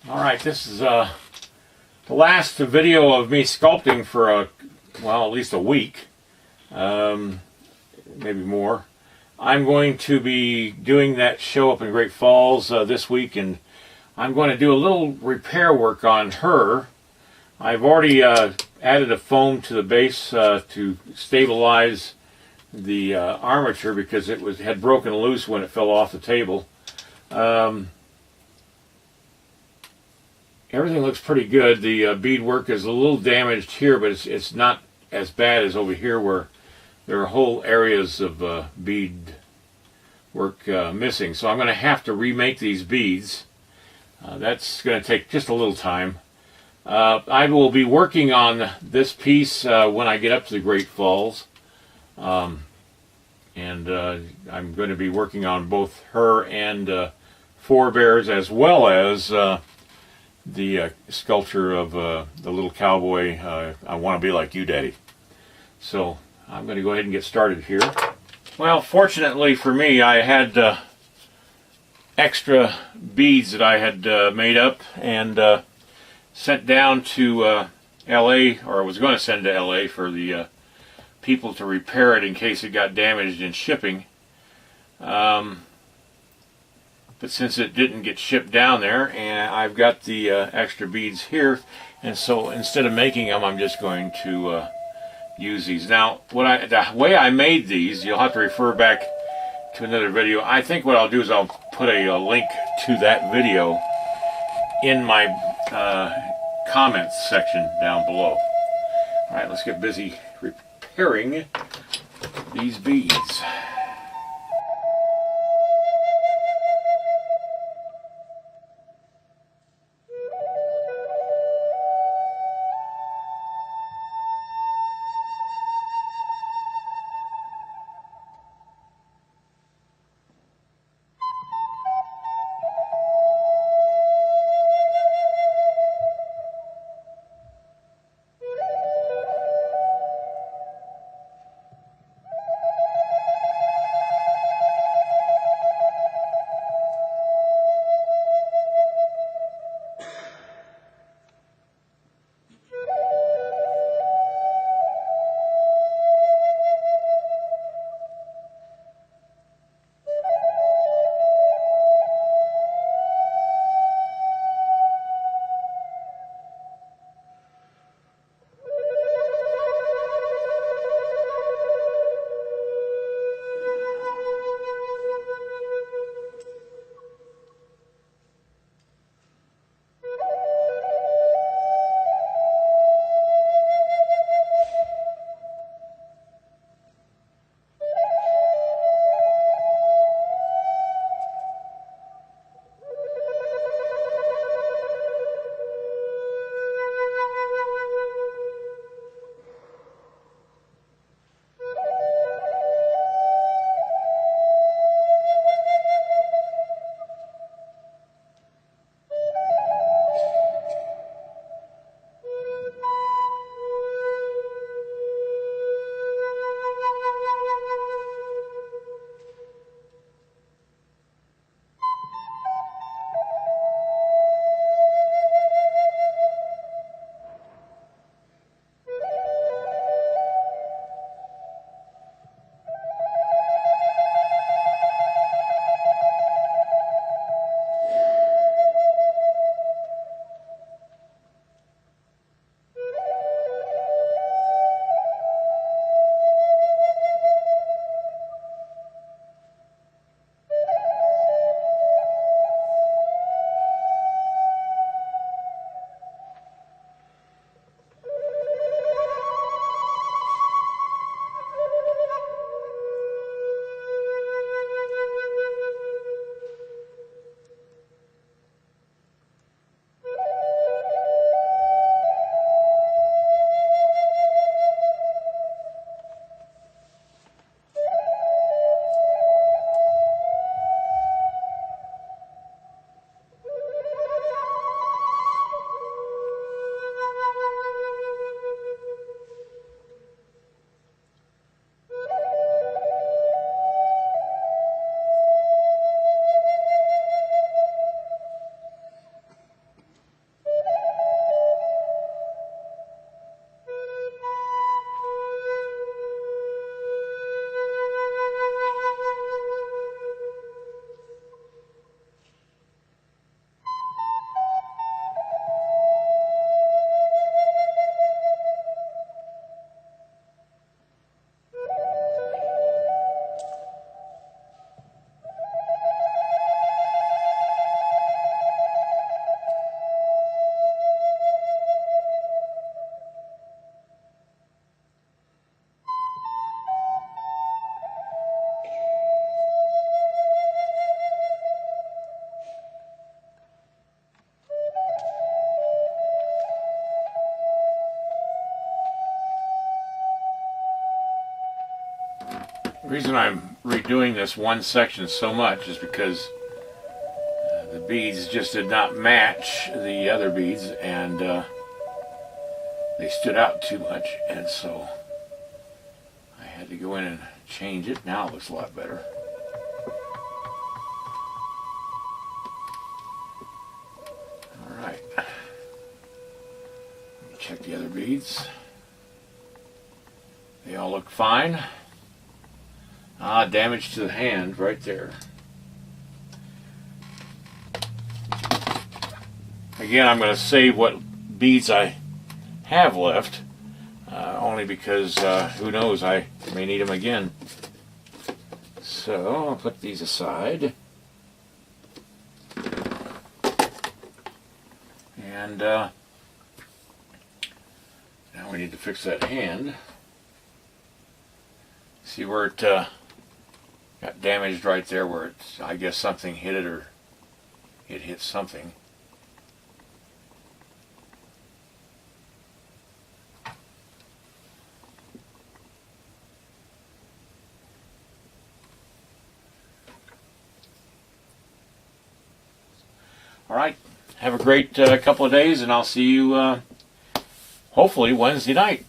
Alright, this is the last video of me sculpting for well, at least a week, maybe more. I'm going to be doing that show up in Great Falls this week, and I'm going to do a little repair work on her. I've already added a foam to the base to stabilize the armature because it had broken loose when it fell off the table. Everything looks pretty good. The beadwork is a little damaged here, but it's not as bad as over here where there are whole areas of bead work missing. So I'm going to have to remake these beads. That's going to take just a little time. I will be working on this piece when I get up to the Great Falls. And I'm going to be working on both her and forebears, as well as the sculpture of the little cowboy, I Want to Be Like You, Daddy. So I'm going to go ahead and get started here. Well, fortunately for me, I had extra beads that I had made up and sent down to LA, or I was going to send to LA for the people to repair it in case it got damaged in shipping. But since it didn't get shipped down there, and I've got the extra beads here, and so instead of making them, I'm just going to use these. Now, the way I made these, you'll have to refer back to another video. I think what I'll do is I'll put a link to that video in my comments section down below. All right, let's get busy repairing these beads. The reason I'm redoing this one section so much is because the beads just did not match the other beads, and they stood out too much, and so I had to go in and change it. Now it looks a lot better. Alright. Check the other beads. They all look fine. Damage to the hand right there. Again, I'm going to save what beads I have left, only because who knows, I may need them again. So I'll put these aside. And now we need to fix that hand. See where it got damaged right there, where it's, I guess something hit it, or it hit something. All right, have a great couple of days, and I'll see you hopefully Wednesday night.